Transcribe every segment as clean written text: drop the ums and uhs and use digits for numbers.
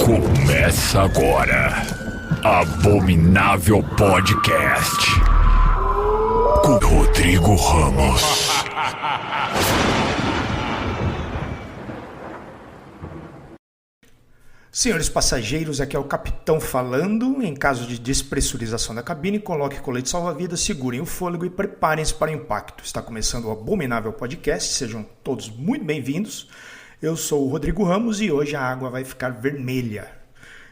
Começa agora, Abominável Podcast, com Rodrigo Ramos. Senhores passageiros, aqui é o capitão falando. Em caso de despressurização da cabine, coloque colete salva-vidas, segurem o fôlego e preparem-se para o impacto. Está começando o Abominável Podcast, sejam todos muito bem-vindos. Eu sou o Rodrigo Ramos e hoje a água vai ficar vermelha.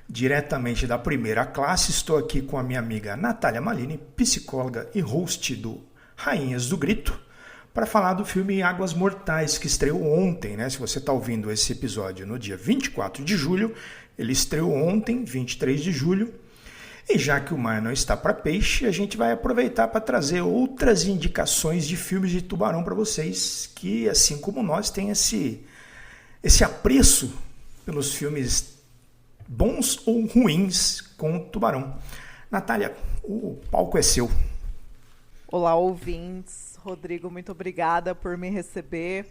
Diretamente da primeira classe, estou aqui com a minha amiga Natália Malini, psicóloga e host do Rainhas do Grito, para falar do filme Águas Mortais, que estreou ontem, né? Se você está ouvindo esse episódio no dia 24 de julho, ele estreou ontem, 23 de julho. E já que o mar não está para peixe, a gente vai aproveitar para trazer outras indicações de filmes de tubarão para vocês, que, assim como nós, têm esse apreço pelos filmes bons ou ruins com tubarão. Natália, o palco é seu. Olá, ouvintes. Rodrigo, muito obrigada por me receber.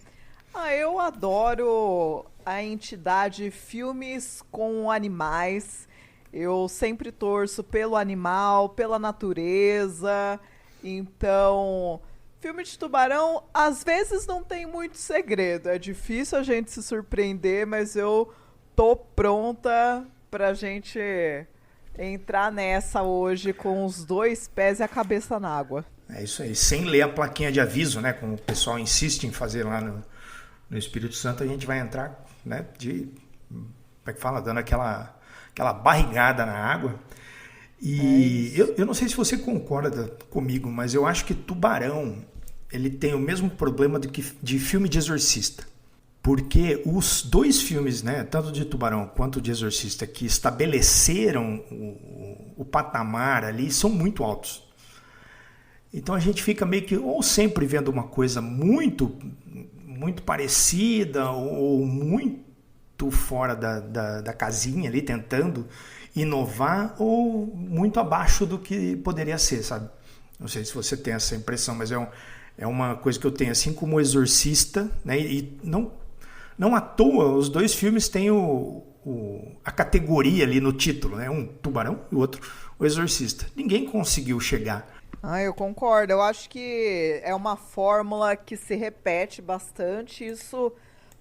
Eu adoro a entidade filmes com animais. Eu sempre torço pelo animal, pela natureza. Então, filme de tubarão, às vezes não tem muito segredo. É difícil a gente se surpreender, mas eu tô pronta pra gente entrar nessa hoje com os dois pés e a cabeça na água. É isso aí, sem ler a plaquinha de aviso, né? Como o pessoal insiste em fazer lá no Espírito Santo, a gente vai entrar, né? Como é que fala? Dando aquela barrigada na água. E eu não sei se você concorda comigo, mas eu acho que Tubarão, ele tem o mesmo problema de filme de exorcista. Porque os dois filmes, né, tanto de Tubarão quanto de Exorcista, que estabeleceram o patamar ali, são muito altos. Então a gente fica meio que ou sempre vendo uma coisa muito, muito parecida ou muito fora da casinha ali, tentando inovar, ou muito abaixo do que poderia ser, sabe? Não sei se você tem essa impressão, mas é uma coisa que eu tenho, assim como o Exorcista, né? E não à toa, os dois filmes têm a categoria ali no título, né? Um Tubarão e o outro o Exorcista. Ninguém conseguiu chegar. Eu concordo. Eu acho que é uma fórmula que se repete bastante. Isso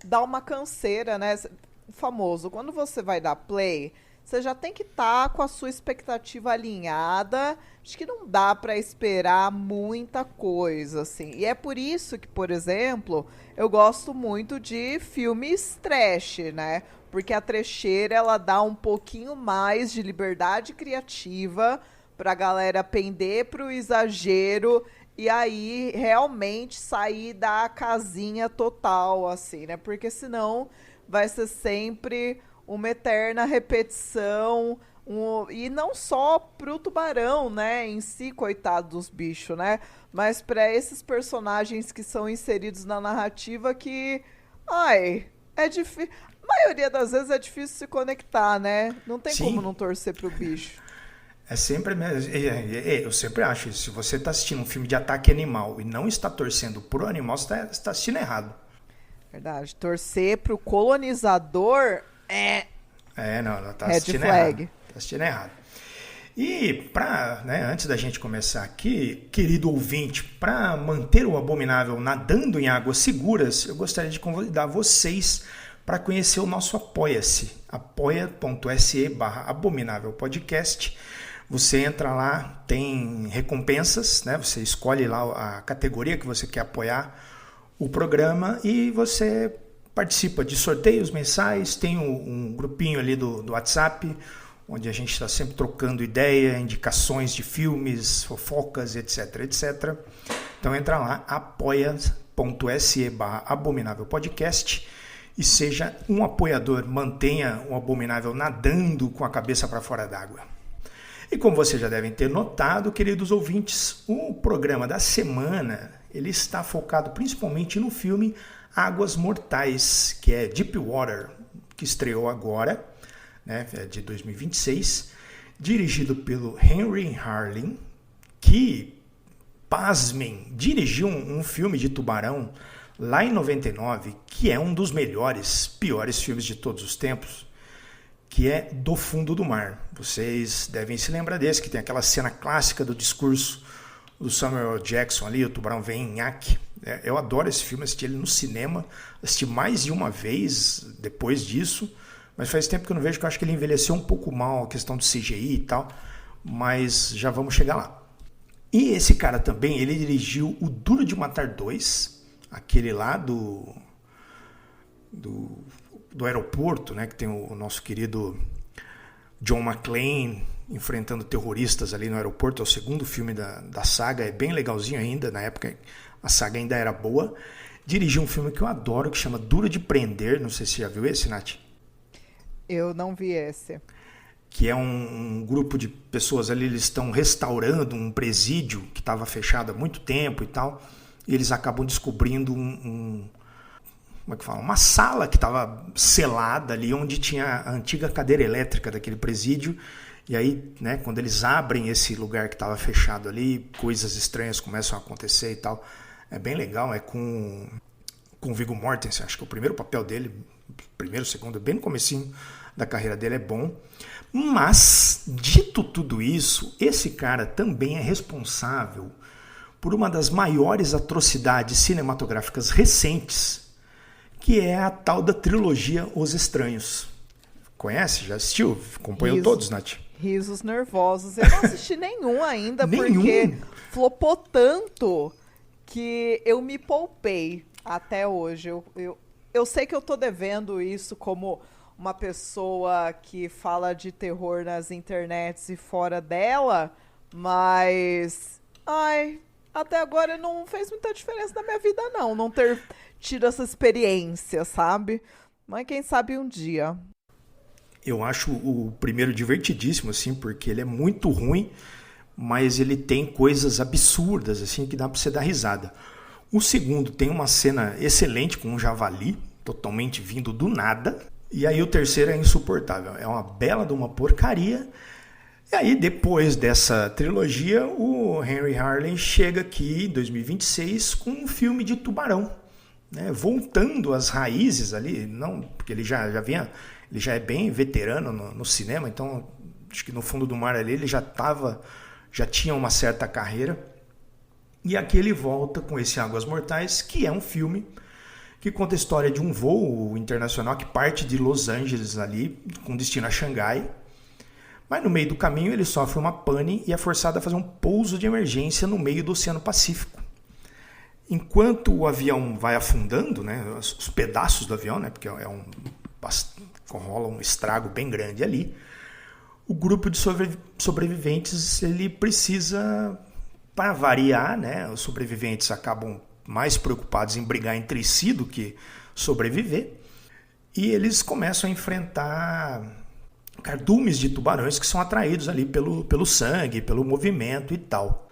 dá uma canseira, né? O famoso, quando você vai dar play, você já tem que estar com a sua expectativa alinhada. Acho que não dá para esperar muita coisa, assim. E é por isso que, por exemplo, eu gosto muito de filmes trash, né? Porque a trecheira, ela dá um pouquinho mais de liberdade criativa pra galera pender pro exagero e aí realmente sair da casinha total, assim, né? Porque senão vai ser sempre uma eterna repetição, e não só pro tubarão, né, em si, coitado dos bichos, né? Mas para esses personagens que são inseridos na narrativa que, é difícil. A maioria das vezes é difícil se conectar, né? Não tem Sim. como não torcer pro bicho. É sempre, eu sempre acho isso. Se você está assistindo um filme de ataque animal e não está torcendo pro animal, você está assistindo errado. Verdade. Torcer pro colonizador Não, tá red assistindo flag. errado. Tá assistindo errado. E antes da gente começar aqui, querido ouvinte, para manter o Abominável nadando em águas seguras, eu gostaria de convidar vocês para conhecer o nosso Apoia-se, apoia.se/abominávelpodcast. Você entra lá, tem recompensas, né? Você escolhe lá a categoria que você quer apoiar o programa e você participa de sorteios mensais. Tem um grupinho ali do WhatsApp, onde a gente está sempre trocando ideia, indicações de filmes, fofocas, etc, etc. Então entra lá, apoia.se/abominávelpodcast e seja um apoiador, mantenha o Abominável nadando com a cabeça para fora d'água. E como vocês já devem ter notado, queridos ouvintes, o programa da semana ele está focado principalmente no filme Águas Mortais, que é Deep Water, que estreou agora, né, de 2026, dirigido pelo Henry Harlin, que, pasmem, dirigiu um filme de tubarão lá em 99, que é um dos melhores, piores filmes de todos os tempos, que é Do Fundo do Mar. Vocês devem se lembrar desse, que tem aquela cena clássica do discurso do Samuel Jackson ali, o tubarão vem em nhaque. Eu adoro esse filme, assisti ele no cinema, assisti mais de uma vez depois disso, mas faz tempo que eu não vejo, que eu acho que ele envelheceu um pouco mal, a questão do CGI e tal, mas já vamos chegar lá. E esse cara também, ele dirigiu o Duro de Matar 2, aquele lá do aeroporto, né, que tem o nosso querido John McClane enfrentando terroristas ali no aeroporto. É o segundo filme da saga, é bem legalzinho ainda, na época a saga ainda era boa. Dirigiu um filme que eu adoro, que chama Duro de Prender, não sei se você já viu esse, Nath? Eu não vi esse. Que é um grupo de pessoas ali, eles estão restaurando um presídio que estava fechado há muito tempo e tal, e eles acabam descobrindo como é que fala? Uma sala que estava selada ali, onde tinha a antiga cadeira elétrica daquele presídio. E aí, né, quando eles abrem esse lugar que estava fechado ali, coisas estranhas começam a acontecer e tal. É bem legal, é com o Viggo Mortensen, acho que é o primeiro papel dele, primeiro, segundo, bem no comecinho da carreira dele, é bom. Mas, dito tudo isso, esse cara também é responsável por uma das maiores atrocidades cinematográficas recentes, que é a tal da trilogia Os Estranhos. Conhece? Já assistiu? Acompanhou todos, Nath? Risos nervosos. Eu não assisti nenhum ainda, porque flopou tanto que eu me poupei até hoje. Eu sei que eu tô devendo isso como uma pessoa que fala de terror nas internets e fora dela, mas... até agora não fez muita diferença na minha vida, não ter tido essa experiência, sabe? Mas quem sabe um dia. Eu acho o primeiro divertidíssimo, assim, porque ele é muito ruim, mas ele tem coisas absurdas, assim, que dá pra você dar risada. O segundo tem uma cena excelente com um javali, totalmente vindo do nada. E aí o terceiro é insuportável. É uma bela de uma porcaria. E aí, depois dessa trilogia, o Henry Harlem chega aqui em 2026 com um filme de tubarão, né? Voltando às raízes ali, não, porque ele já é bem veterano no cinema, então acho que No Fundo do Mar ali ele já tinha uma certa carreira. E aqui ele volta com esse Águas Mortais, que é um filme que conta a história de um voo internacional que parte de Los Angeles ali, com destino a Xangai. Mas no meio do caminho ele sofre uma pane e é forçado a fazer um pouso de emergência no meio do Oceano Pacífico. Enquanto o avião vai afundando, né, os pedaços do avião, né, porque rola um estrago bem grande ali, o grupo de sobreviventes ele precisa, para variar, né, os sobreviventes acabam mais preocupados em brigar entre si do que sobreviver, e eles começam a enfrentar cardumes de tubarões que são atraídos ali pelo sangue, pelo movimento e tal.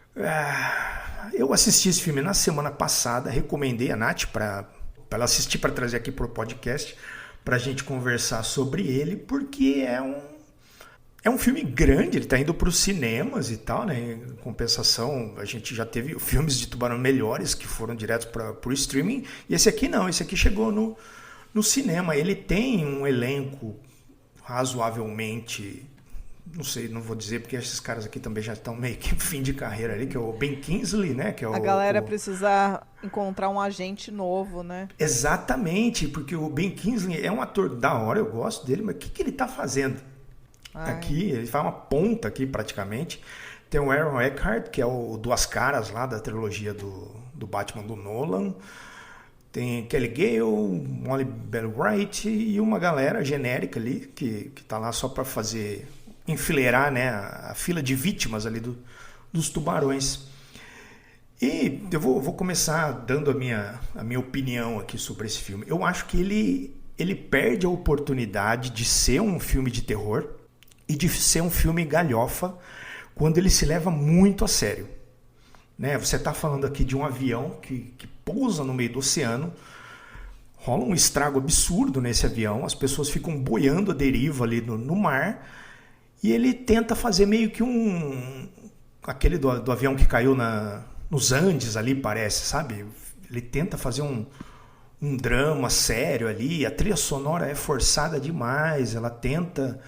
Eu assisti esse filme na semana passada, recomendei a Nath para ela assistir, para trazer aqui para o podcast, para a gente conversar sobre ele, porque é um filme grande, ele está indo para os cinemas e tal, né? Em compensação, a gente já teve filmes de tubarão melhores que foram diretos para o streaming, e esse aqui não, esse aqui chegou no cinema. Ele tem um elenco razoavelmente, não sei, não vou dizer, porque esses caras aqui também já estão meio que fim de carreira ali, que é o Ben Kingsley, né? Que é a galera precisa encontrar um agente novo, né? Exatamente, porque o Ben Kingsley é um ator da hora, eu gosto dele, mas o que ele tá fazendo? Aqui, ele faz uma ponta aqui praticamente. Tem o Aaron Eckhart, que é o Duas Caras lá da trilogia do Batman do Nolan. Tem Kelly Gale, Molly Bell Wright e uma galera genérica ali que tá lá só para enfileirar, né, a fila de vítimas ali dos tubarões. E eu vou começar dando a minha opinião aqui sobre esse filme. Eu acho que ele perde a oportunidade de ser um filme de terror e de ser um filme galhofa quando ele se leva muito a sério. Né? Você está falando aqui de um avião que pousa no meio do oceano, rola um estrago absurdo nesse avião, as pessoas ficam boiando à deriva ali no mar, e ele tenta fazer meio que aquele do avião que caiu nos Andes ali, parece, sabe? Ele tenta fazer um drama sério ali. A trilha sonora é forçada demais, ela tenta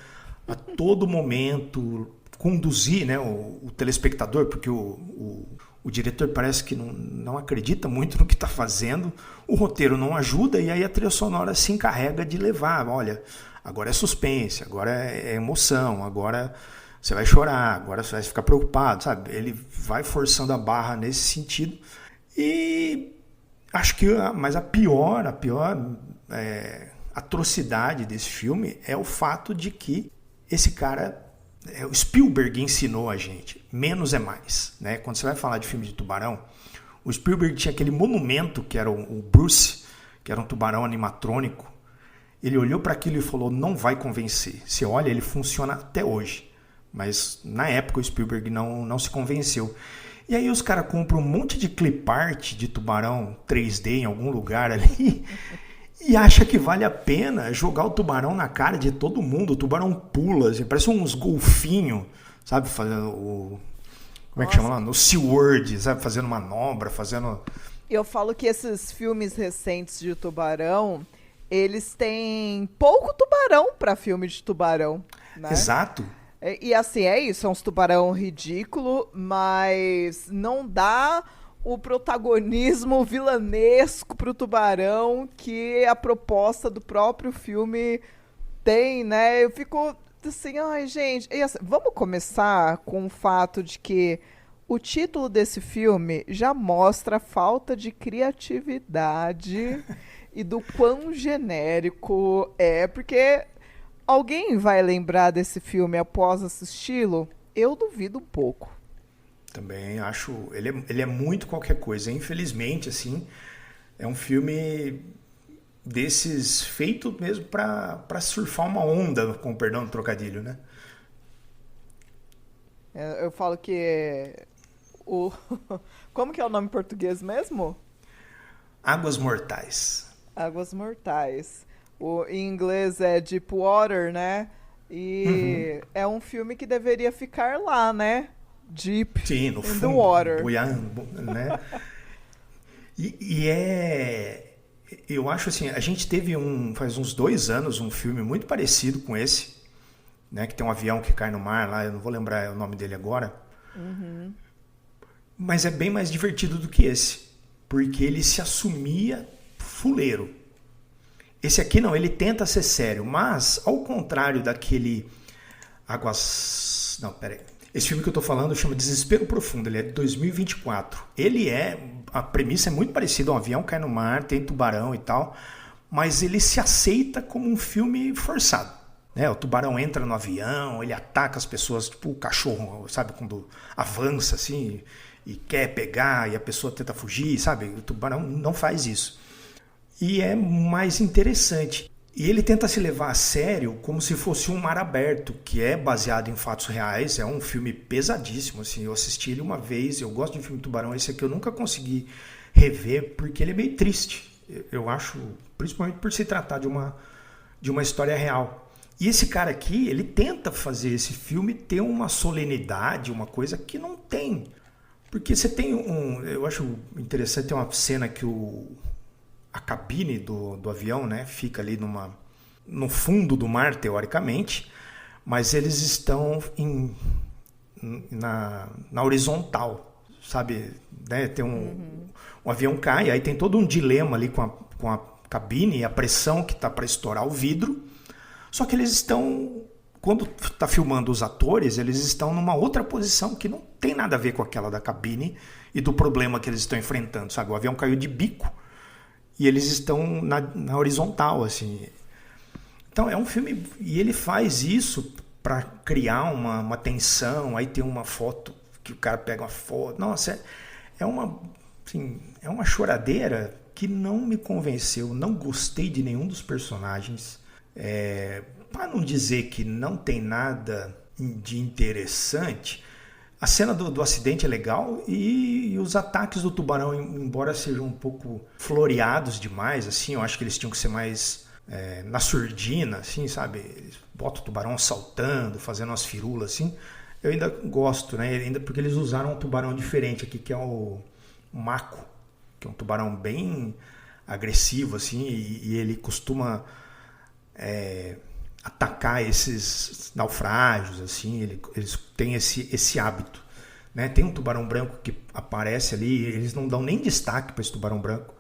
a todo momento conduzir, né, o telespectador, porque o diretor parece que não acredita muito no que está fazendo, o roteiro não ajuda e aí a trilha sonora se encarrega de levar, olha, agora é suspense, agora é emoção, agora você vai chorar, agora você vai ficar preocupado, sabe? Ele vai forçando a barra nesse sentido e acho que a pior atrocidade desse filme é o fato de que esse cara, o Spielberg ensinou a gente, menos é mais, né? Quando você vai falar de filme de tubarão, o Spielberg tinha aquele monumento que era o Bruce, que era um tubarão animatrônico. Ele olhou para aquilo e falou, não vai convencer. Você olha, ele funciona até hoje. Mas na época o Spielberg não se convenceu. E aí os caras compram um monte de clip art de tubarão 3D em algum lugar ali e acha que vale a pena jogar o tubarão na cara de todo mundo. O tubarão pula, assim, parece uns golfinhos, sabe? Fazendo como é que chama lá? No SeaWorld, sabe? Fazendo manobra, fazendo... Eu falo que esses filmes recentes de tubarão, eles têm pouco tubarão para filme de tubarão, né? Exato. E assim, é isso, é uns tubarão ridículo, mas não dá o protagonismo vilanesco pro tubarão que a proposta do próprio filme tem, né? Eu fico assim, ai gente, e assim, vamos começar com o fato de que o título desse filme já mostra a falta de criatividade e do quão genérico é, porque alguém vai lembrar desse filme após assisti-lo? Eu duvido um pouco. Também acho... Ele é muito qualquer coisa. Infelizmente, assim, é um filme desses feito mesmo para surfar uma onda, com perdão do trocadilho, né? Eu falo que... Como que é o nome em português mesmo? Águas Mortais. Águas Mortais. Em inglês é Deepwater, né? E é um filme que deveria ficar lá, né? Deep Sim, no in fundo, the water. boiando, né? Eu acho assim, a gente teve faz uns 2 anos um filme muito parecido com esse, né? Que tem um avião que cai no mar lá, eu não vou lembrar o nome dele agora. Mas é bem mais divertido do que esse, porque ele se assumia fuleiro. Esse aqui não, ele tenta ser sério, mas ao contrário daquele Águas... Não, peraí. Esse filme que eu tô falando chama Desespero Profundo, ele é de 2024. A premissa é muito parecida, um avião cai no mar, tem tubarão e tal, mas ele se aceita como um filme forçado. Né? O tubarão entra no avião, ele ataca as pessoas, tipo o cachorro, sabe? Quando avança assim e quer pegar e a pessoa tenta fugir, sabe? O tubarão não faz isso. E é mais interessante. E ele tenta se levar a sério como se fosse um Mar Aberto, que é baseado em fatos reais. É um filme pesadíssimo. Assim, eu assisti ele uma vez, eu gosto de filme de tubarão. Esse aqui eu nunca consegui rever, porque ele é meio triste. Eu acho, principalmente por se tratar de uma história real. E esse cara aqui, ele tenta fazer esse filme ter uma solenidade, uma coisa que não tem. Porque você tem eu acho interessante, tem uma cena que a cabine do avião, né, fica ali no fundo do mar, teoricamente, mas eles estão na horizontal, sabe? Né? Tem um avião cai, aí tem todo um dilema ali com a cabine e a pressão que está para estourar o vidro, só que eles estão, quando está filmando os atores, eles estão numa outra posição que não tem nada a ver com aquela da cabine e do problema que eles estão enfrentando, sabe? O avião caiu de bico, e eles estão na horizontal, assim. Então é um filme... E ele faz isso para criar uma tensão. Aí tem uma foto, que o cara pega uma foto. Nossa, é uma choradeira que não me convenceu. Não gostei de nenhum dos personagens. Para não dizer que não tem nada de interessante... A cena do acidente é legal e os ataques do tubarão, embora sejam um pouco floreados demais, assim, eu acho que eles tinham que ser mais na surdina, assim, sabe? Eles botam o tubarão saltando, fazendo umas firulas, assim. Eu ainda gosto, né? Ainda porque eles usaram um tubarão diferente aqui, que é o Mako, que é um tubarão bem agressivo, assim, e ele costuma atacar esses naufrágios, assim, eles têm esse hábito. Né? Tem um tubarão branco que aparece ali, eles não dão nem destaque para esse tubarão branco.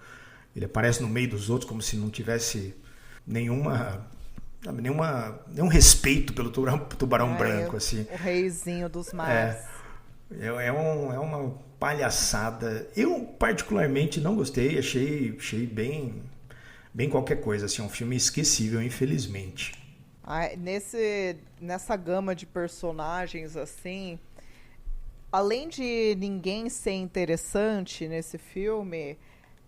Ele aparece no meio dos outros como se não tivesse nenhum respeito pelo tubarão branco. Assim. O reizinho dos mares. É uma palhaçada. Eu particularmente não gostei, achei bem qualquer coisa. Assim, um filme esquecível, infelizmente. Nessa gama de personagens, assim, além de ninguém ser interessante nesse filme,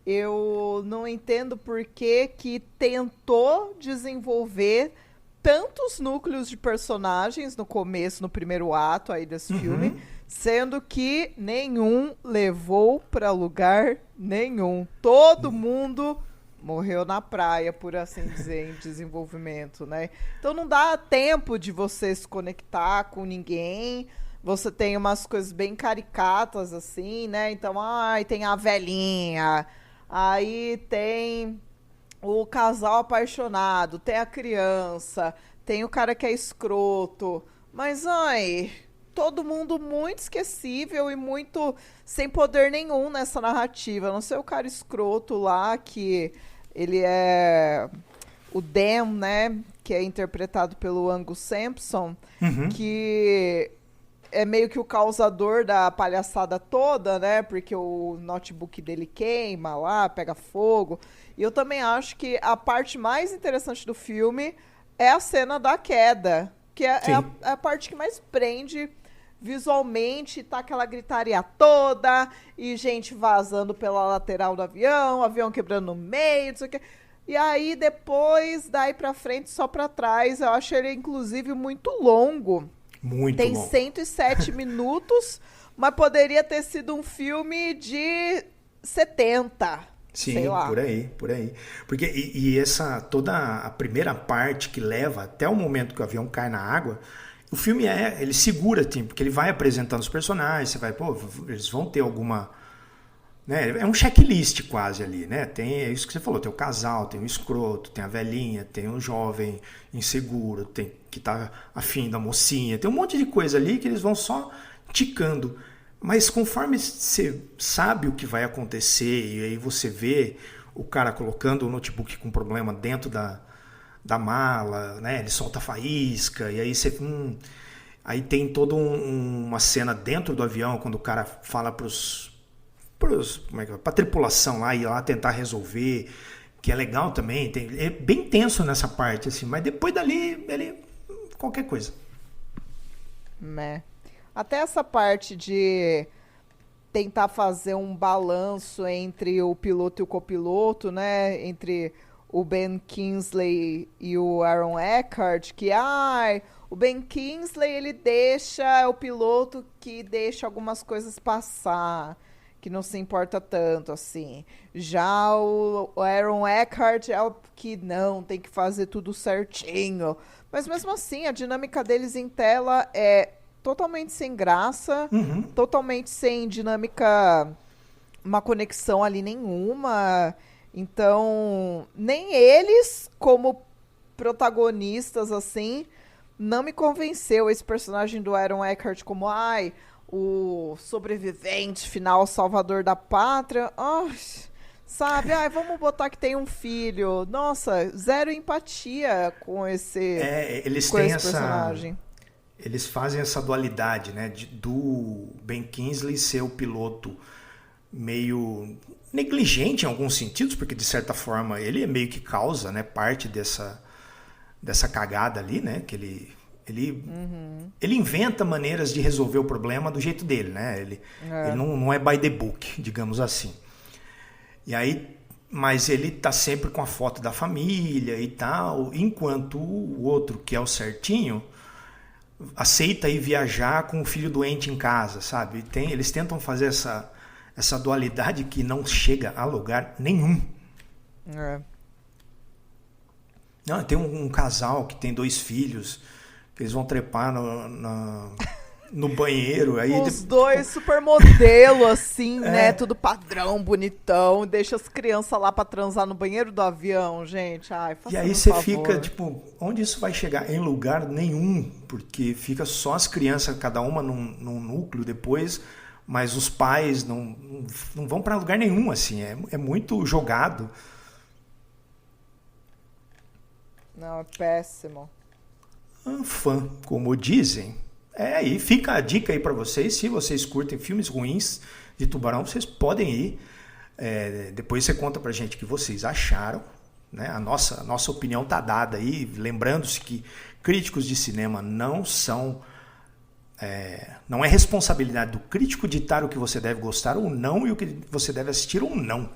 eu não entendo por que tentou desenvolver tantos núcleos de personagens no começo, no primeiro ato aí desse filme, sendo que nenhum levou para lugar nenhum. Todo mundo morreu na praia, por assim dizer, em desenvolvimento, né? Então não dá tempo de você se conectar com ninguém. Você tem umas coisas bem caricatas, assim, né? Então, tem a velhinha, aí tem o casal apaixonado, tem a criança, tem o cara que é escroto. Mas, todo mundo muito esquecível e muito sem poder nenhum nessa narrativa. A não ser o cara escroto lá, que ele é o Dan, né? Que é interpretado pelo Angus Sampson, que é meio que o causador da palhaçada toda, né? Porque o notebook dele queima lá, pega fogo. E eu também acho que a parte mais interessante do filme é a cena da queda, que é a parte que mais prende visualmente, tá aquela gritaria toda, e gente vazando pela lateral do avião, o avião quebrando no meio, não sei o quê. E aí, depois, daí pra frente, só pra trás, eu acho ele, inclusive, muito longo. Tem longo. 107 minutos, mas poderia ter sido um filme de 70. Sim, sei lá. por aí. Porque, toda a primeira parte que leva até o momento que o avião cai na água, o filme ele segura, assim, porque ele vai apresentando os personagens, você vai, eles vão ter alguma... Né? É um checklist quase ali, né? É isso que você falou, tem o casal, tem o escroto, tem a velhinha, tem o jovem inseguro, tem que tá afim da mocinha, tem um monte de coisa ali que eles vão só ticando. Mas conforme você sabe o que vai acontecer e aí você vê o cara colocando o notebook com problema dentro da mala, né? Ele solta a faísca e aí você... Aí tem toda uma cena dentro do avião quando o cara fala pra tripulação lá ir lá tentar resolver, que é legal também, é bem tenso nessa parte, assim, mas depois dali, ele qualquer coisa. Né? Até essa parte de tentar fazer um balanço entre o piloto e o copiloto, né? Entre o Ben Kingsley e o Aaron Eckhart, que o Ben Kingsley ele é o piloto que deixa algumas coisas passar, que não se importa tanto, assim. Já o Aaron Eckhart é o que não, tem que fazer tudo certinho. Mas mesmo assim, a dinâmica deles em tela é totalmente sem graça, totalmente sem dinâmica, uma conexão ali nenhuma. Então, nem eles, como protagonistas, assim, não me convenceu esse personagem do Aaron Eckhart como, o sobrevivente final, salvador da pátria. Sabe, vamos botar que tem um filho. Nossa, zero empatia com esse personagem. Eles fazem essa dualidade, né, do Ben Kingsley ser o piloto meio negligente em alguns sentidos, porque de certa forma ele é meio que causa, né, parte dessa cagada ali, né, que ele inventa maneiras de resolver o problema do jeito dele, né? Ele não é by the book, digamos assim. E aí, mas ele tá sempre com a foto da família e tal, enquanto o outro, que é o certinho, aceita ir viajar com o filho doente em casa, sabe? Eles tentam fazer essa dualidade que não chega a lugar nenhum. Não, tem um casal que tem 2 filhos, que eles vão trepar no banheiro. Aí os dois supermodelo, assim, né? Tudo padrão, bonitão. Deixa as crianças lá pra transar no banheiro do avião, gente. Ai, e aí você fica, tipo, onde isso vai chegar? Em lugar nenhum, porque fica só as crianças, cada uma num núcleo depois, mas os pais não vão pra lugar nenhum, assim. É muito jogado. Não, é péssimo. Fã, como dizem. Aí fica a dica aí pra vocês. Se vocês curtem filmes ruins de tubarão, vocês podem ir. Depois você conta pra gente o que vocês acharam. Né? A nossa opinião tá dada aí. Lembrando-se que críticos de cinema não são... não é responsabilidade do crítico ditar o que você deve gostar ou não e o que você deve assistir ou não.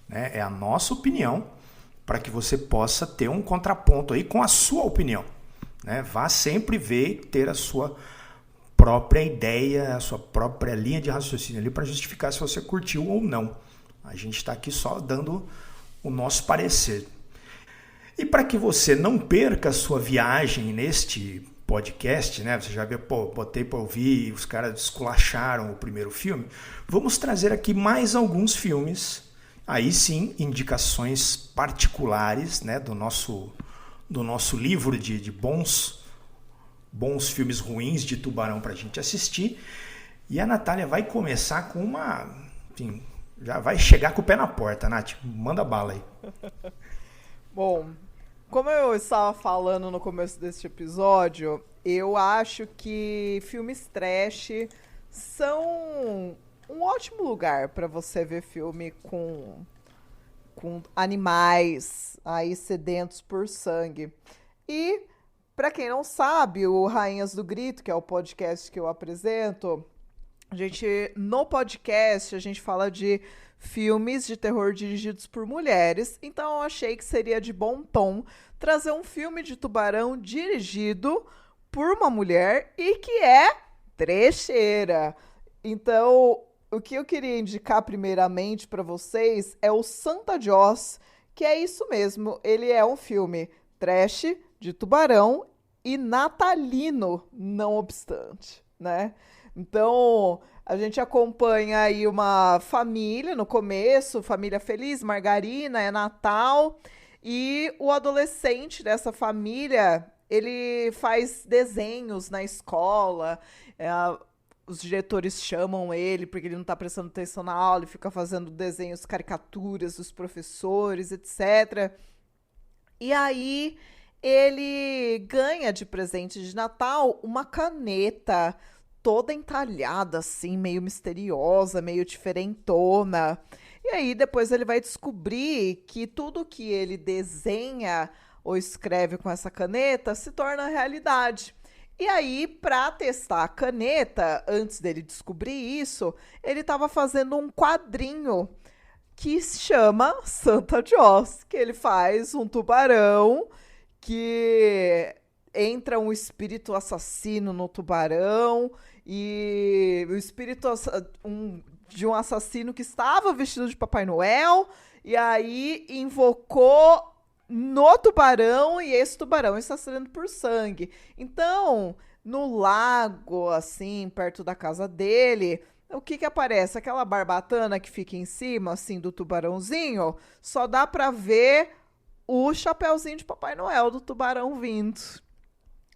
Né? É a nossa opinião para que você possa ter um contraponto aí com a sua opinião. Né? Vá sempre ver e ter a sua própria ideia, a sua própria linha de raciocínio ali para justificar se você curtiu ou não. A gente está aqui só dando o nosso parecer. E para que você não perca a sua viagem neste podcast, né? Você já viu, botei para ouvir, os caras esculacharam o primeiro filme. Vamos trazer aqui mais alguns filmes, aí sim, indicações particulares, né? do nosso livro de bons filmes ruins de tubarão para a gente assistir. E a Natália vai começar com uma... Enfim, já vai chegar com o pé na porta, Nath. Manda bala aí. Bom, como eu estava falando no começo deste episódio, eu acho que filmes trash são um ótimo lugar para você ver filme com animais aí sedentos por sangue. E, para quem não sabe, o Rainhas do Grito, que é o podcast que eu apresento, no podcast a gente fala de filmes de terror dirigidos por mulheres, então eu achei que seria de bom tom trazer um filme de tubarão dirigido por uma mulher e que é trecheira. Então, o que eu queria indicar primeiramente para vocês é o Santa Jaws, que é isso mesmo, ele é um filme trash de tubarão e natalino, não obstante, né? Então, a gente acompanha aí uma família no começo, família feliz, margarina, é Natal, e o adolescente dessa família, ele faz desenhos na escola, os diretores chamam ele porque ele não está prestando atenção na aula e fica fazendo desenhos, caricaturas dos professores, etc. E aí ele ganha de presente de Natal uma caneta toda entalhada, assim, meio misteriosa, meio diferentona. E aí depois ele vai descobrir que tudo que ele desenha ou escreve com essa caneta se torna realidade. E aí, para testar a caneta, antes dele descobrir isso, ele estava fazendo um quadrinho que se chama Santa Jaws, que ele faz um tubarão que entra um espírito assassino no tubarão e o espírito de um assassino que estava vestido de Papai Noel e aí invocou no tubarão e esse tubarão está sendo por sangue. Então, no lago, assim, perto da casa dele, o que aparece? Aquela barbatana que fica em cima, assim, do tubarãozinho, só dá pra ver o chapéuzinho de Papai Noel do tubarão vindo.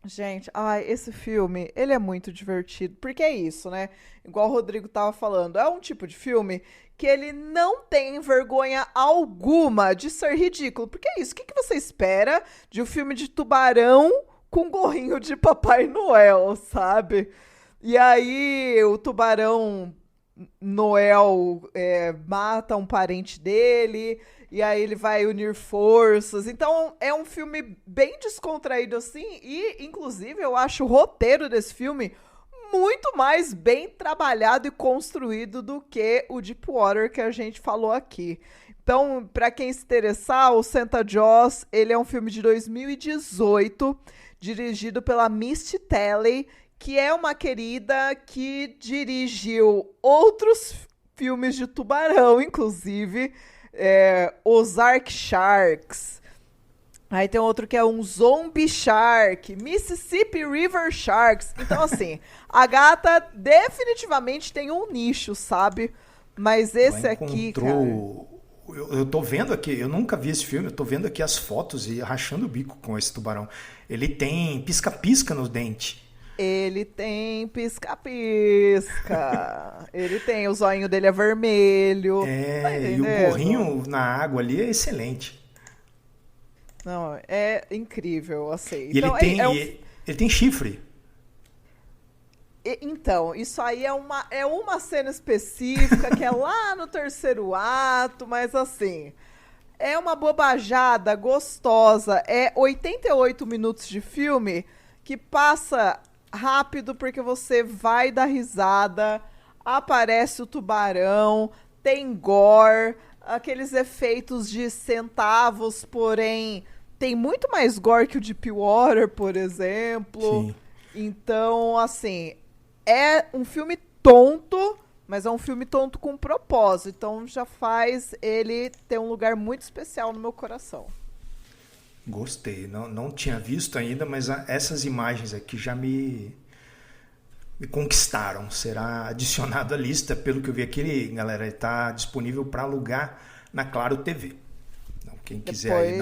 Gente, esse filme, ele é muito divertido, porque é isso, né? Igual o Rodrigo tava falando, é um tipo de filme que ele não tem vergonha alguma de ser ridículo. Porque é isso, o que você espera de um filme de tubarão com gorrinho de Papai Noel, sabe? E aí o tubarão Noel mata um parente dele, e aí ele vai unir forças. Então é um filme bem descontraído assim, e inclusive eu acho o roteiro desse filme muito mais bem trabalhado e construído do que o Deepwater que a gente falou aqui. Então, para quem se interessar, o Santa Jaws, ele é um filme de 2018, dirigido pela Misty Talley, que é uma querida que dirigiu outros filmes de tubarão, inclusive Ozark Sharks, Aí tem outro que é um Zombie Shark, Mississippi River Sharks. Então, assim, a gata definitivamente tem um nicho, sabe? Mas esse aqui, cara... Eu tô vendo aqui, eu nunca vi esse filme, eu tô vendo aqui as fotos e rachando o bico com esse tubarão. Ele tem pisca-pisca nos dentes. Ele tem pisca-pisca. Ele tem, o zoinho dele é vermelho. Tá E o gorrinho na água ali é excelente. Não, é incrível, assim. E então, ele tem chifre. Então, isso aí é uma cena específica que é lá no terceiro ato, mas assim, é uma bobajada gostosa. É 88 minutos de filme que passa rápido porque você vai dar risada, aparece o tubarão, tem gore, aqueles efeitos de centavos, porém tem muito mais gore que o Deepwater, por exemplo. Sim. Então, assim, é um filme tonto, mas é um filme tonto com propósito. Então já faz ele ter um lugar muito especial no meu coração. Gostei. Não tinha visto ainda, mas essas imagens aqui já me conquistaram. Será adicionado à lista. Pelo que eu vi aqui, galera, ele está disponível para alugar na Claro TV. Então, quem quiser aí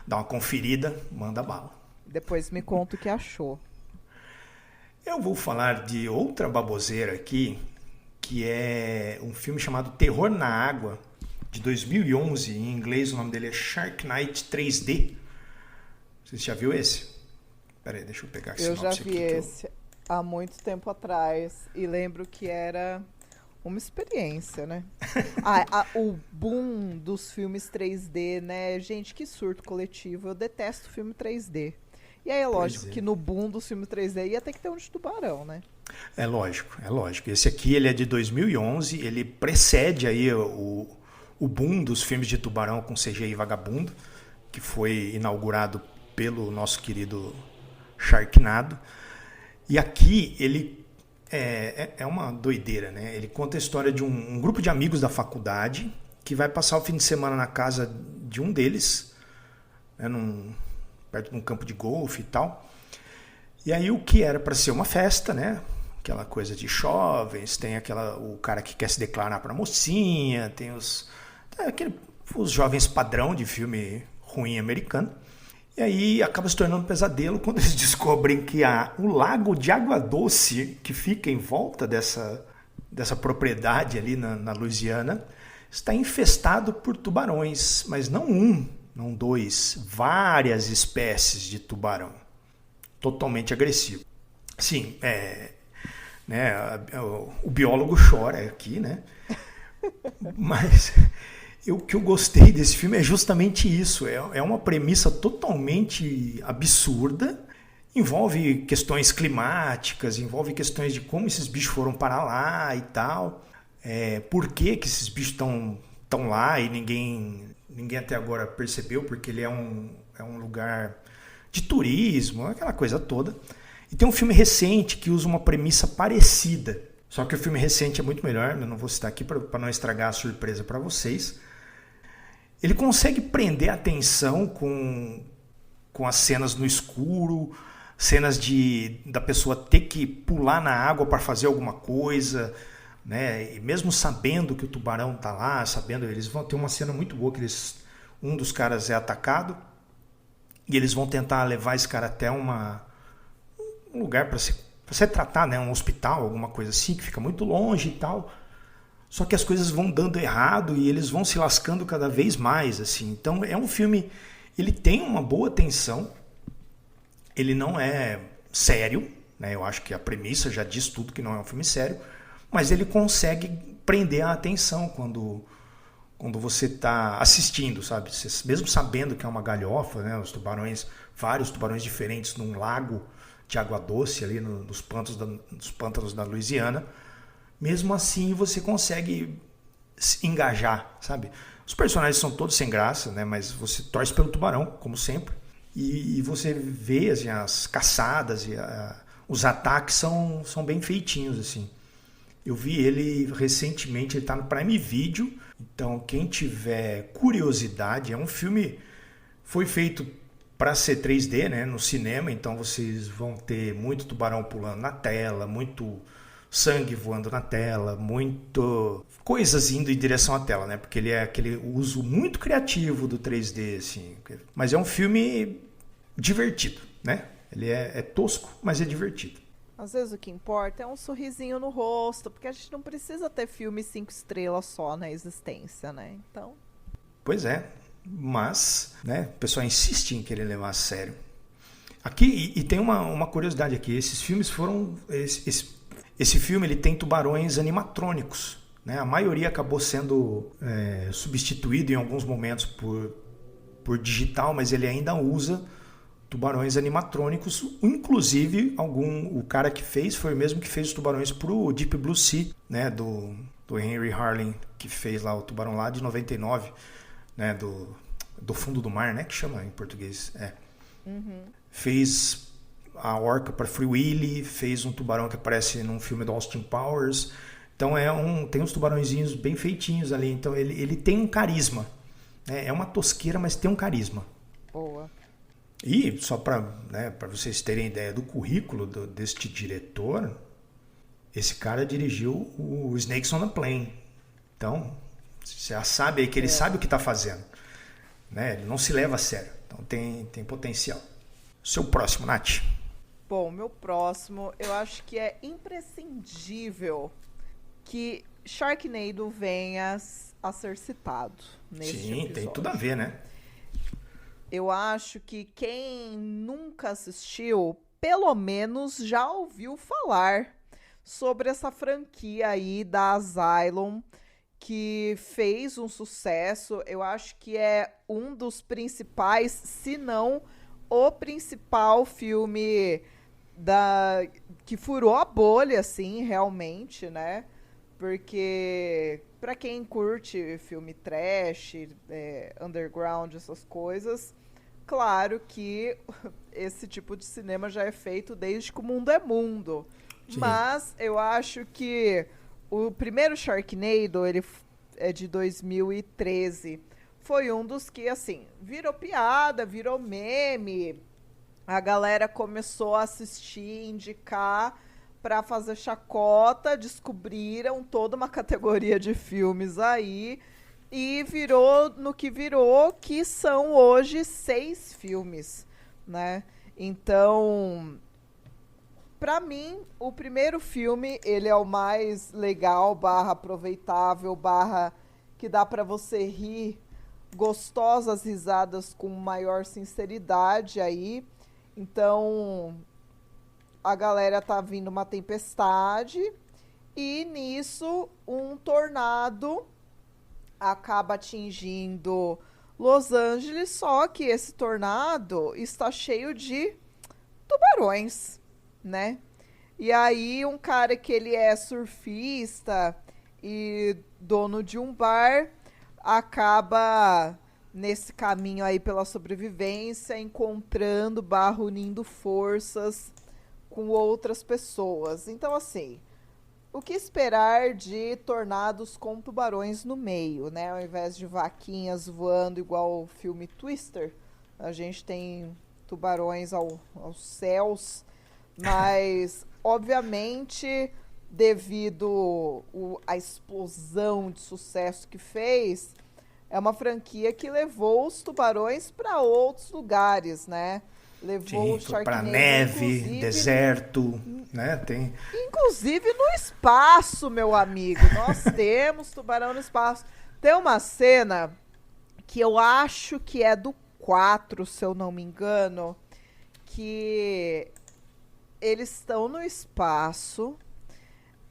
dar uma conferida, manda bala. Depois me conta o que achou. Eu vou falar de outra baboseira aqui, que é um filme chamado Terror na Água, de 2011. Em inglês o nome dele é Shark Night 3D. Você já viu esse? Pera aí, deixa eu pegar a sinopse aqui. Eu já vi esse há muito tempo atrás e lembro que era uma experiência, né? O boom dos filmes 3D, né? Gente, que surto coletivo. Eu detesto filme 3D. E aí é lógico que no boom dos filmes 3D ia ter que ter um de tubarão, né? É lógico. Esse aqui ele é de 2011, ele precede aí o boom dos filmes de tubarão com CGI vagabundo, que foi inaugurado pelo nosso querido Sharknado. E aqui ele é uma doideira, né? Ele conta a história de um grupo de amigos da faculdade que vai passar o fim de semana na casa de um deles, né, perto de um campo de golfe e tal. E aí o que era para ser uma festa, né? Aquela coisa de jovens, tem o cara que quer se declarar para mocinha, tem os jovens padrão de filme ruim americano. E aí acaba se tornando um pesadelo quando eles descobrem que o lago de água doce que fica em volta dessa propriedade ali na Louisiana está infestado por tubarões, mas não um, não dois, várias espécies de tubarão, totalmente agressivo. Sim, né, o biólogo chora aqui, né? Mas o que eu gostei desse filme é justamente isso. É uma premissa totalmente absurda. Envolve questões climáticas, envolve questões de como esses bichos foram para lá e tal. Por que esses bichos estão lá e ninguém até agora percebeu, porque ele é um lugar de turismo, aquela coisa toda. E tem um filme recente que usa uma premissa parecida. Só que o filme recente é muito melhor, eu não vou citar aqui para não estragar a surpresa para vocês. Ele consegue prender a atenção com as cenas no escuro, cenas da pessoa ter que pular na água para fazer alguma coisa, né? E mesmo sabendo que o tubarão está lá, eles vão ter uma cena muito boa que um dos caras é atacado e eles vão tentar levar esse cara até um lugar para ser tratado, né? Um hospital, alguma coisa assim, que fica muito longe e tal. Só que as coisas vão dando errado e eles vão se lascando cada vez mais, assim. Então é um filme, ele tem uma boa tensão, ele não é sério, né? Eu acho que a premissa já diz tudo que não é um filme sério, mas ele consegue prender a atenção quando você está assistindo, sabe? Você, mesmo sabendo que é uma galhofa, né? Vários tubarões diferentes num lago de água doce ali nos pântanos da Louisiana. Mesmo assim, você consegue se engajar, sabe? Os personagens são todos sem graça, né? Mas você torce pelo tubarão, como sempre. E você vê assim, as caçadas e os ataques são bem feitinhos, assim. Eu vi ele recentemente, ele está no Prime Video. Então, quem tiver curiosidade, é um filme... Foi feito para ser 3D, né, no cinema, então vocês vão ter muito tubarão pulando na tela, muito sangue voando na tela, muito coisas indo em direção à tela, né? Porque ele é aquele uso muito criativo do 3D, assim. Mas é um filme divertido, né? Ele é tosco, mas é divertido. Às vezes o que importa é um sorrisinho no rosto, porque a gente não precisa ter filme 5 estrelas só na existência, né? Então... Pois é, mas, né, o pessoal insiste em querer levar a sério. Aqui, e tem uma curiosidade aqui, esses filmes foram... Esse filme ele tem tubarões animatrônicos, né? A maioria acabou sendo substituído em alguns momentos por digital, mas ele ainda usa tubarões animatrônicos. Inclusive, o cara que fez foi o mesmo que fez os tubarões pro Deep Blue Sea, né? Do Henry Harling, que fez lá o tubarão lá de 99, né? Do fundo do mar, né? Que chama em português. Fez a orca para Free Willy, fez um tubarão que aparece num filme do Austin Powers. Então tem uns tubarõezinhos bem feitinhos ali. Então ele tem um carisma, né? É uma tosqueira, mas tem um carisma. Boa. E só para vocês terem ideia do currículo deste diretor, esse cara dirigiu o Snakes on a Plane. Então, você já sabe aí que ele sabe o que está fazendo, né? Ele não se leva a sério. Então tem potencial. Seu próximo, Nath. Bom, meu próximo, eu acho que é imprescindível que Sharknado venha a ser citado neste episódio. Tem tudo a ver, né? Eu acho que quem nunca assistiu, pelo menos já ouviu falar sobre essa franquia aí da Asylum, que fez um sucesso. Eu acho que é um dos principais, se não o principal filme que furou a bolha, assim, realmente, né? Porque pra quem curte filme trash, underground, essas coisas, claro que esse tipo de cinema já é feito desde que o mundo é mundo. Sim. Mas eu acho que o primeiro Sharknado, ele é de 2013. Foi um dos que, assim, virou piada, virou meme. A galera começou a assistir, indicar para fazer chacota, descobriram toda uma categoria de filmes aí e virou no que virou, que são hoje 6 filmes, né? Então, para mim, o primeiro filme, ele é o mais legal, /aproveitável, que dá para você rir, gostosas risadas com maior sinceridade aí. Então, a galera tá vindo uma tempestade e nisso um tornado acaba atingindo Los Angeles, só que esse tornado está cheio de tubarões, né? E aí um cara que ele é surfista e dono de um bar acaba nesse caminho aí pela sobrevivência encontrando unindo forças com outras pessoas. Então, assim, o que esperar de tornados com tubarões no meio, né? Ao invés de vaquinhas voando igual o filme Twister, a gente tem tubarões aos céus, mas, obviamente, devido à explosão de sucesso que fez, é uma franquia que levou os tubarões para outros lugares, né? Levou o Sharknado para neve, deserto, né? Inclusive no espaço, meu amigo. Nós temos tubarão no espaço. Tem uma cena que eu acho que é do 4, se eu não me engano, que eles estão no espaço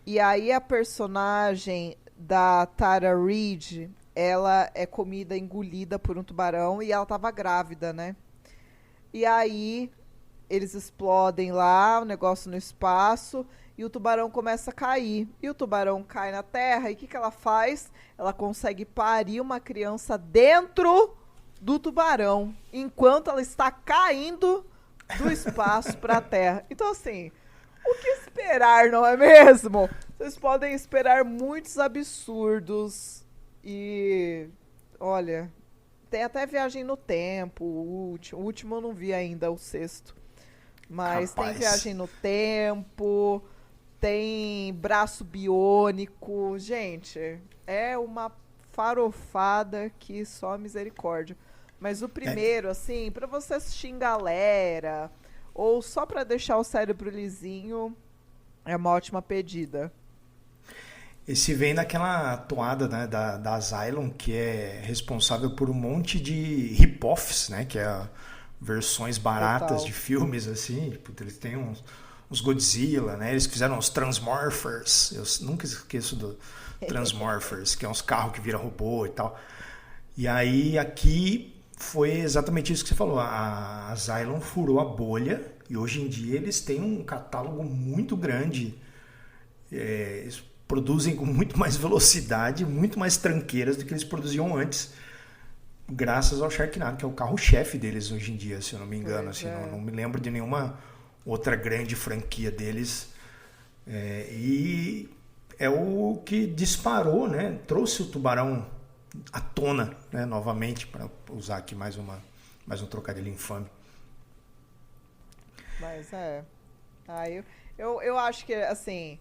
e aí a personagem da Tara Reid, ela é comida, engolida por um tubarão e ela tava grávida, né? E aí eles explodem lá, o negócio no espaço, e o tubarão começa a cair. E o tubarão cai na terra, e o que ela faz? Ela consegue parir uma criança dentro do tubarão, enquanto ela está caindo do espaço para a terra. Então, assim, o que esperar, não é mesmo? Vocês podem esperar muitos absurdos e, olha, tem até Viagem no Tempo, o último eu não vi ainda, o sexto. Mas tem Rapaz. Viagem no Tempo, tem Braço Biônico. Gente, é uma farofada que só misericórdia. Mas o primeiro, assim, pra você assistir em galera, ou só pra deixar o cérebro lisinho, é uma ótima pedida. Esse vem daquela toada, né, da Asylum, que é responsável por um monte de rip-offs, né, que é versões baratas Total. de filmes, assim. Tipo, eles têm uns Godzilla, né, eles fizeram os Transmorphers, eu nunca esqueço do Transmorphers, que é uns carros que viram robô e tal. E aí aqui foi exatamente isso que você falou, a Asylum furou a bolha e hoje em dia eles têm um catálogo muito grande. Eles produzem com muito mais velocidade, muito mais tranqueiras do que eles produziam antes, graças ao Sharknado, que é o carro-chefe deles hoje em dia, se eu não me engano. Pois Assim, é. não me lembro de nenhuma outra grande franquia deles. E é o que disparou, né? Trouxe o Tubarão à tona, né? Novamente, para usar aqui mais um trocadilho infame. Mas é. Eu acho que, assim,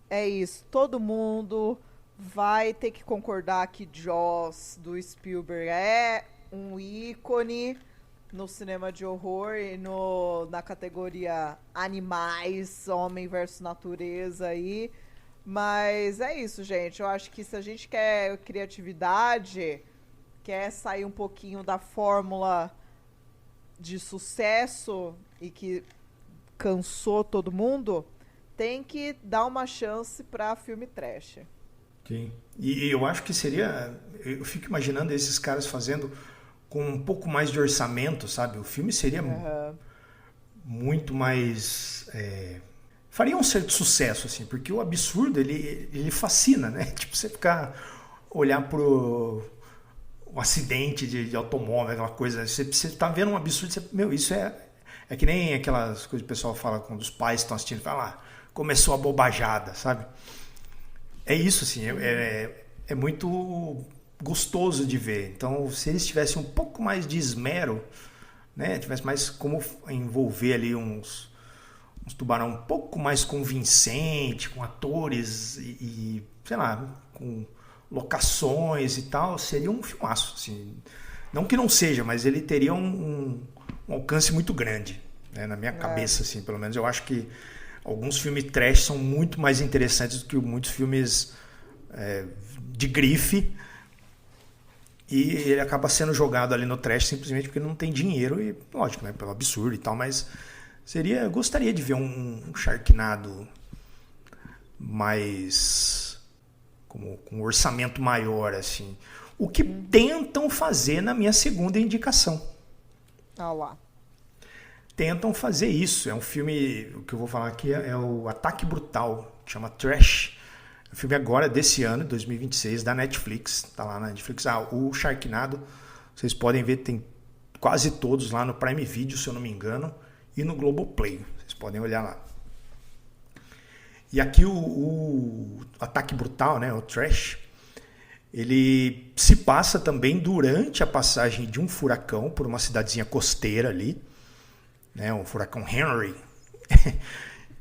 é isso. Todo mundo vai ter que concordar que Jaws, do Spielberg, é um ícone no cinema de horror e na categoria animais, homem versus natureza aí. Mas é isso, gente. Eu acho que se a gente quer criatividade, quer sair um pouquinho da fórmula de sucesso e que cansou todo mundo, tem que dar uma chance pra filme trash. Sim. E eu acho que seria. Eu fico imaginando esses caras fazendo com um pouco mais de orçamento, sabe? O filme seria muito mais. Faria um certo sucesso, assim, porque o absurdo ele fascina, né? Tipo, você ficar. Olhar pro. Um acidente de automóvel, aquela coisa. Você tá vendo um absurdo, meu, isso é que nem aquelas coisas que o pessoal fala quando os pais estão assistindo, fala, começou a bobajada, sabe? É isso, assim, é muito gostoso de ver. Então, se eles tivessem um pouco mais de esmero, né, tivesse mais como envolver ali uns tubarão um pouco mais convincente, com atores e sei lá, com locações e tal, seria um filmaço, assim. Não que não seja, mas ele teria um alcance muito grande, né, na minha cabeça, assim, pelo menos eu acho que alguns filmes trash são muito mais interessantes do que muitos filmes de grife, e ele acaba sendo jogado ali no trash simplesmente porque não tem dinheiro e, lógico, né, pelo absurdo e tal, mas gostaria de ver um Sharknado mais com um orçamento maior, assim. O que tentam fazer na minha segunda indicação. Ah lá. Tentam fazer isso. É um filme, o que eu vou falar aqui é o Ataque Brutal, que chama Trash. É um filme agora desse ano, 2026, da Netflix. Tá lá na Netflix. O Sharknado, vocês podem ver, tem quase todos lá no Prime Video, se eu não me engano, e no Globoplay. Vocês podem olhar lá. E aqui o Ataque Brutal, né, o Trash, ele se passa também durante a passagem de um furacão por uma cidadezinha costeira ali, né, o furacão Henry,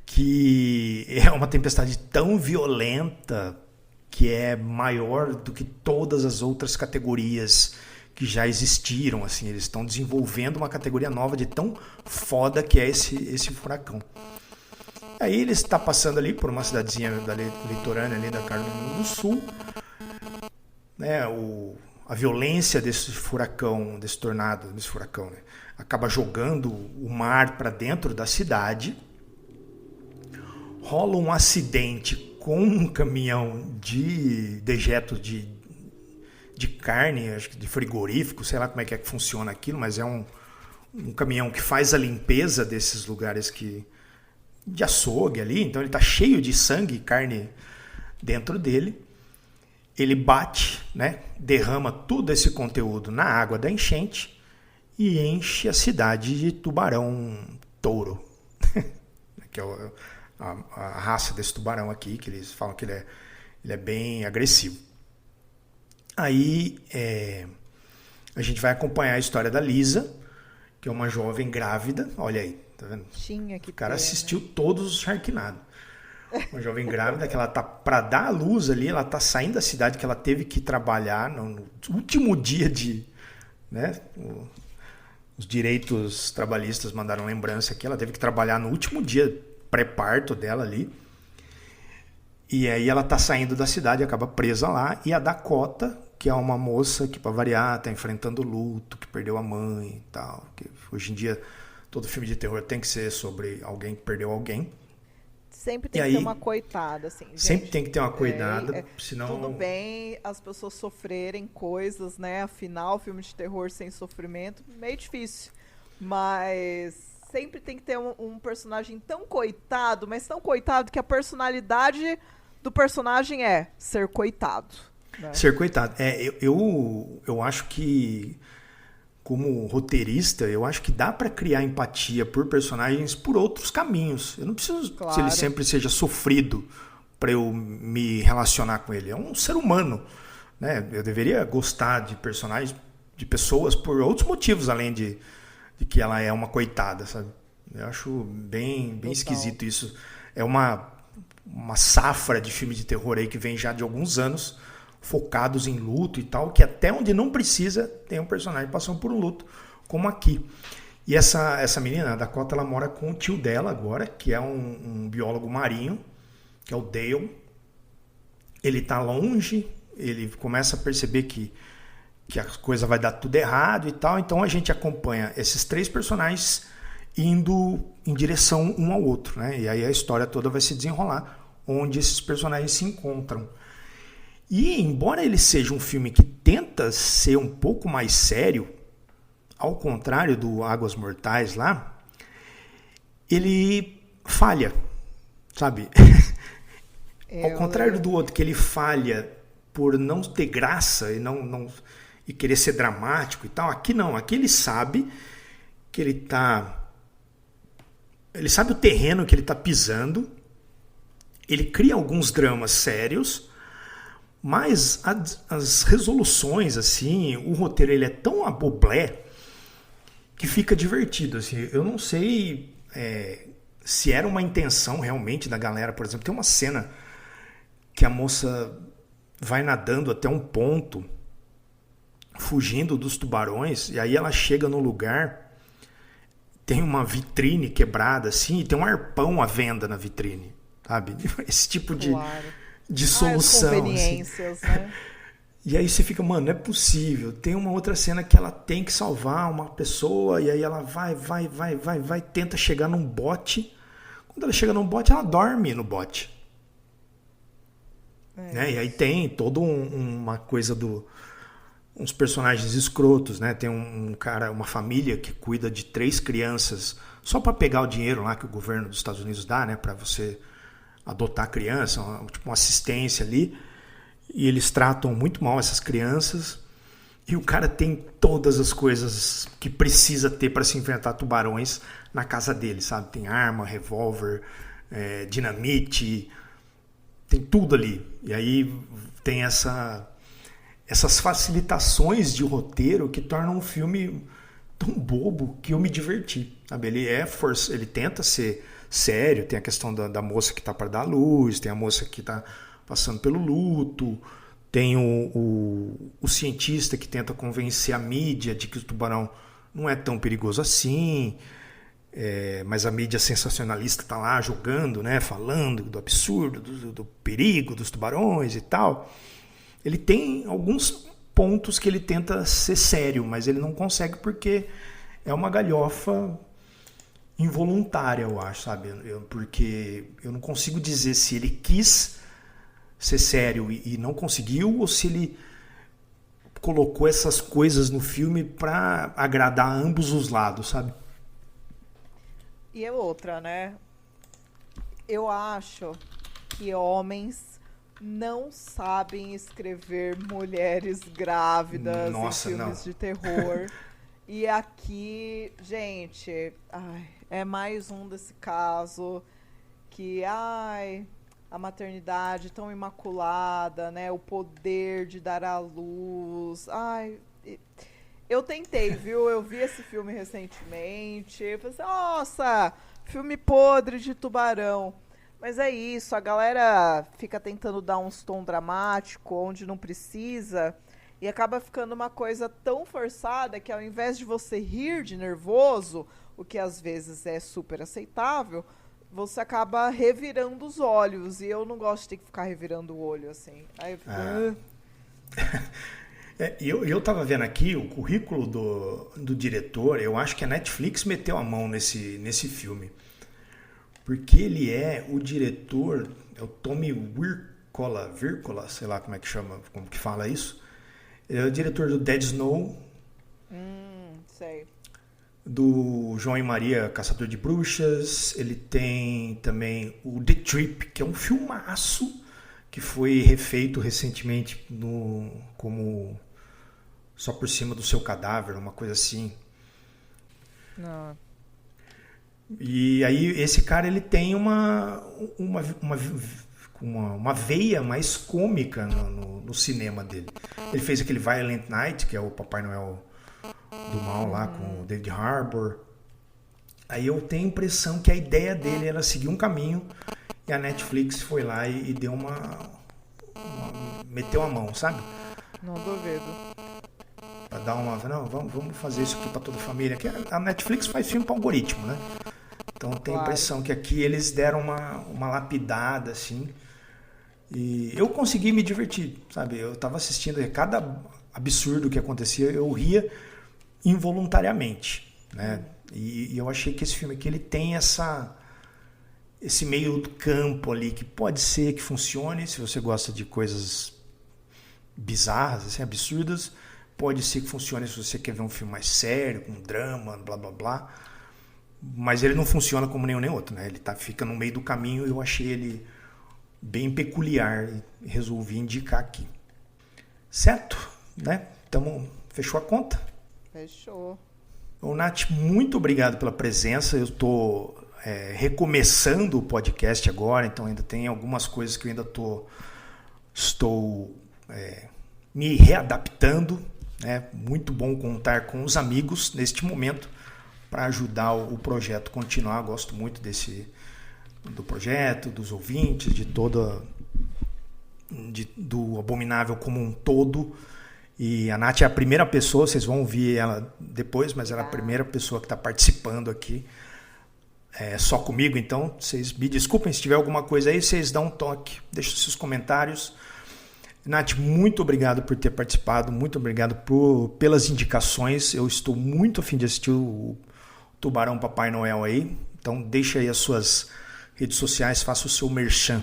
que é uma tempestade tão violenta que é maior do que todas as outras categorias que já existiram. Assim, eles estão desenvolvendo uma categoria nova de tão foda que é esse furacão. Aí ele está passando ali por uma cidadezinha litorânea ali da Carolina do Sul, né, a violência desse furacão, desse furacão, né, acaba jogando o mar para dentro da cidade. Rola um acidente com um caminhão de dejetos de carne, acho que de frigorífico, sei lá como é que funciona aquilo, mas é um caminhão que faz a limpeza desses lugares de açougue ali, então ele está cheio de sangue e carne dentro dele. Ele bate, né, derrama todo esse conteúdo na água da enchente e enche a cidade de tubarão-touro, que é a raça desse tubarão aqui, que eles falam que ele é bem agressivo. Aí a A gente vai acompanhar a história da Lisa, que é uma jovem grávida. Olha aí, tá vendo? Tinha que O cara ter, assistiu né? todos os Sharknado. Uma jovem grávida que ela tá para dar à luz ali, ela tá saindo da cidade que ela teve que trabalhar no último dia de, né? Os direitos trabalhistas mandaram lembrança aqui, ela teve que trabalhar no último dia pré-parto dela ali. E aí ela tá saindo da cidade, acaba presa lá, e a Dakota, que é uma moça que, para variar, tá enfrentando luto, que perdeu a mãe e tal, que hoje em dia todo filme de terror tem que ser sobre alguém que perdeu alguém. Sempre tem E que ter aí, uma coitada, assim, sempre gente. tem que ter uma cuidada, Tudo senão... bem as pessoas sofrerem coisas, né? Afinal, filme de terror sem sofrimento, meio difícil. Mas sempre tem que ter um personagem tão coitado, mas tão coitado que a personalidade do personagem é ser coitado, né? Ser coitado. Eu acho que, como roteirista, eu acho que dá pra criar empatia por personagens por outros caminhos. Eu não preciso que ele Claro. sempre seja sofrido pra eu me relacionar com ele. É um ser humano, né? Eu deveria gostar de personagens, de pessoas por outros motivos, além de que ela é uma coitada, sabe? Eu acho bem Total. esquisito isso. É uma safra de filme de terror aí que vem já de alguns anos, focados em luto e tal, que até onde não precisa tem um personagem passando por um luto, como aqui. E essa menina, a Dakota, ela mora com o tio dela agora, que é um biólogo marinho, que é o Dale. Ele tá longe, ele começa a perceber que a coisa vai dar tudo errado e tal, então a gente acompanha esses três personagens indo em direção um ao outro, né? E aí a história toda vai se desenrolar onde esses personagens se encontram. E embora ele seja um filme que tenta ser um pouco mais sério, ao contrário do Águas Mortais lá, ele falha, sabe? Ao contrário do outro, que ele falha por não ter graça e querer ser dramático e tal, aqui não. Aqui ele sabe que ele sabe o terreno que ele está pisando, ele cria alguns dramas sérios, mas as resoluções, assim, o roteiro ele é tão aboblé que fica divertido. Assim. Eu não sei se era uma intenção realmente da galera. Por exemplo, tem uma cena que a moça vai nadando até um ponto, fugindo dos tubarões, e aí ela chega no lugar, tem uma vitrine quebrada assim, e tem um arpão à venda na vitrine, sabe? Esse tipo de solução. As conveniências, assim. né? E aí você fica, mano, não é possível. Tem uma outra cena que ela tem que salvar uma pessoa, e aí ela vai, tenta chegar num bote. Quando ela chega num bote, ela dorme no bote. Né? E aí tem toda uma coisa uns personagens escrotos, né? Tem um cara, uma família que cuida de 3 crianças só para pegar o dinheiro lá que o governo dos Estados Unidos dá, né? Para você adotar a criança, tipo uma assistência ali. E eles tratam muito mal essas crianças. E o cara tem todas as coisas que precisa ter para se enfrentar tubarões na casa dele, sabe? Tem arma, revólver, dinamite, tem tudo ali. E aí tem essas facilitações de roteiro que tornam um filme tão bobo que eu me diverti, sabe? Ele tenta ser sério, tem a questão da moça que está para dar luz, tem a moça que está passando pelo luto, tem o cientista que tenta convencer a mídia de que o tubarão não é tão perigoso assim, mas a mídia sensacionalista está lá jogando, né, falando do absurdo, do perigo dos tubarões e tal. Ele tem alguns pontos que ele tenta ser sério, mas ele não consegue porque é uma galhofa involuntária, eu acho, sabe? Porque eu não consigo dizer se ele quis ser sério e não conseguiu, ou se ele colocou essas coisas no filme para agradar ambos os lados, sabe? E é outra, né? Eu acho que homens não sabem escrever mulheres grávidas Nossa, em filmes não. de terror. E aqui, gente, é mais um desse caso que, a maternidade tão imaculada, né? O poder de dar à luz. Eu tentei, viu? Eu vi esse filme recentemente. Eu falei assim, nossa, filme podre de tubarão. Mas é isso, a galera fica tentando dar uns tom dramático onde não precisa e acaba ficando uma coisa tão forçada que ao invés de você rir de nervoso, o que às vezes é super aceitável, você acaba revirando os olhos. E eu não gosto de ter que ficar revirando o olho, assim. Aí eu fico... Eu tava vendo aqui o currículo do diretor. Eu acho que a Netflix meteu a mão nesse filme. Porque ele é o diretor, é o Tommy Wirkola, sei lá como é que chama, como que fala isso. Ele é o diretor do Dead Snow. Sei. Do João e Maria, Caçador de Bruxas. Ele tem também o The Trip, que é um filmaço que foi refeito recentemente como Só por Cima do Seu Cadáver, uma coisa assim. Não. E aí esse cara ele tem uma veia mais cômica no cinema dele. Ele fez aquele Violent Night, que é o Papai Noel do Mal lá com o David Harbour. Aí eu tenho a impressão que a ideia dele era seguir um caminho e a Netflix foi lá e deu meteu a mão, sabe? Não duvido. Pra dar não, vamos fazer isso aqui pra toda a família. Que a Netflix faz filme pra algoritmo, né? Então tem a impressão que aqui eles deram uma lapidada, assim. E eu consegui me divertir, sabe? Eu tava assistindo, cada absurdo que acontecia, eu ria involuntariamente, né? E eu achei que esse filme aqui, ele tem esse meio campo ali, que pode ser que funcione, se você gosta de coisas bizarras, assim, absurdas. Pode ser que funcione se você quer ver um filme mais sério, com drama, blá, blá, blá. Mas ele não funciona como nenhum nem outro, né? Ele fica no meio do caminho e eu achei ele bem peculiar e resolvi indicar aqui. Certo? Né? Fechou a conta? Fechou. Ô, Nath, muito obrigado pela presença. Eu estou recomeçando o podcast agora, então ainda tem algumas coisas que eu ainda estou me readaptando. É muito bom contar com os amigos neste momento para ajudar o projeto a continuar. Gosto muito do projeto, dos ouvintes, do Abominável como um todo. E a Nath é a primeira pessoa, vocês vão ouvir ela depois, mas ela é a primeira pessoa que está participando aqui só comigo. Então, vocês me desculpem se tiver alguma coisa aí, vocês dão um toque, deixem seus comentários. Nath, muito obrigado por ter participado, muito obrigado pelas indicações. Eu estou muito afim de assistir o Tubarão Papai Noel aí. Então deixa aí as suas redes sociais, faça o seu merchan.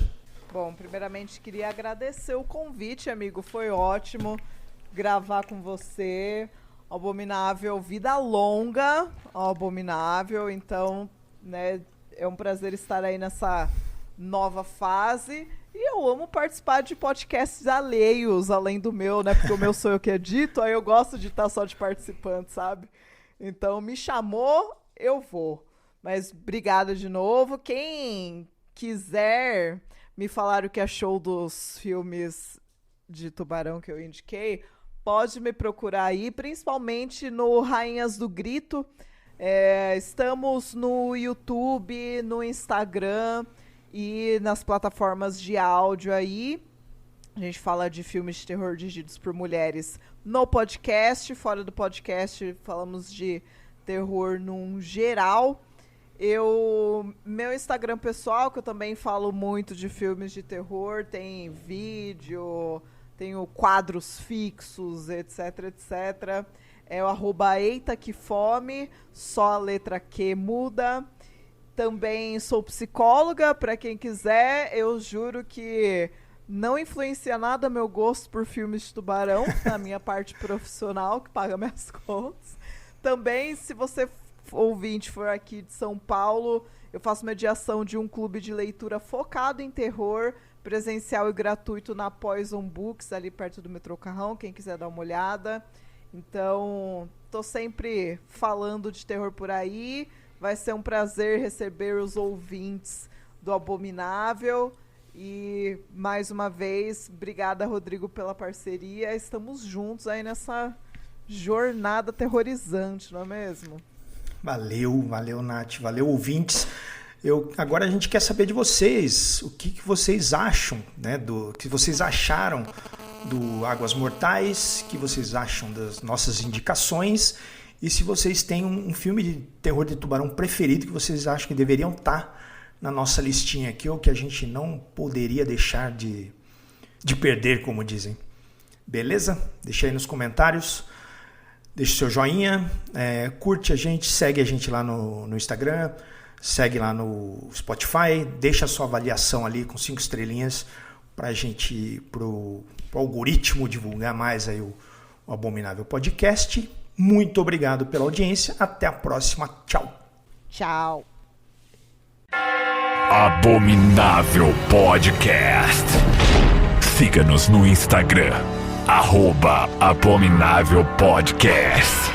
Bom, primeiramente queria agradecer o convite, amigo. Foi ótimo gravar com você. Abominável, vida longa ao Abominável. Então, né, é um prazer estar aí nessa nova fase. E eu amo participar de podcasts alheios, além do meu, né? Porque o meu sou eu que edito, aí eu gosto de estar só de participante, sabe? Então, me chamou, eu vou. Mas obrigada de novo. Quem quiser me falar o que achou dos filmes de tubarão que eu indiquei, pode me procurar aí, principalmente no Rainhas do Grito. Estamos no YouTube, no Instagram e nas plataformas de áudio aí. A gente fala de filmes de terror dirigidos por mulheres no podcast. Fora do podcast, falamos de terror num geral. Meu Instagram pessoal, que eu também falo muito de filmes de terror, tem vídeo, tenho quadros fixos, etc, etc. É o @eitaquefome, só a letra Q muda. Também sou psicóloga, para quem quiser. Eu juro que não influencia nada meu gosto por filmes de tubarão, na minha parte profissional, que paga minhas contas. Também, se você ouvinte for aqui de São Paulo, eu faço mediação de um clube de leitura focado em terror, presencial e gratuito na Poison Books, ali perto do metrô Carrão, quem quiser dar uma olhada. Então, tô sempre falando de terror por aí. Vai ser um prazer receber os ouvintes do Abominável. E, mais uma vez, obrigada, Rodrigo, pela parceria. Estamos juntos aí nessa jornada aterrorizante, não é mesmo? Valeu, Nath. Valeu, ouvintes. Agora a gente quer saber de vocês. O que vocês acham, né? O que vocês acharam do Águas Mortais? O que vocês acham das nossas indicações? E se vocês têm um filme de terror de tubarão preferido que vocês acham que deveriam estar na nossa listinha aqui, ou que a gente não poderia deixar de perder, como dizem. Beleza? Deixa aí nos comentários. Deixa o seu joinha, curte a gente, segue a gente lá no Instagram, segue lá no Spotify, deixa a sua avaliação ali com 5 estrelinhas pra gente, pro algoritmo divulgar mais aí o Abominável Podcast. Muito obrigado pela audiência, até a próxima, tchau. Tchau. Abominável Podcast. Siga-nos no Instagram, @Abominável Podcast.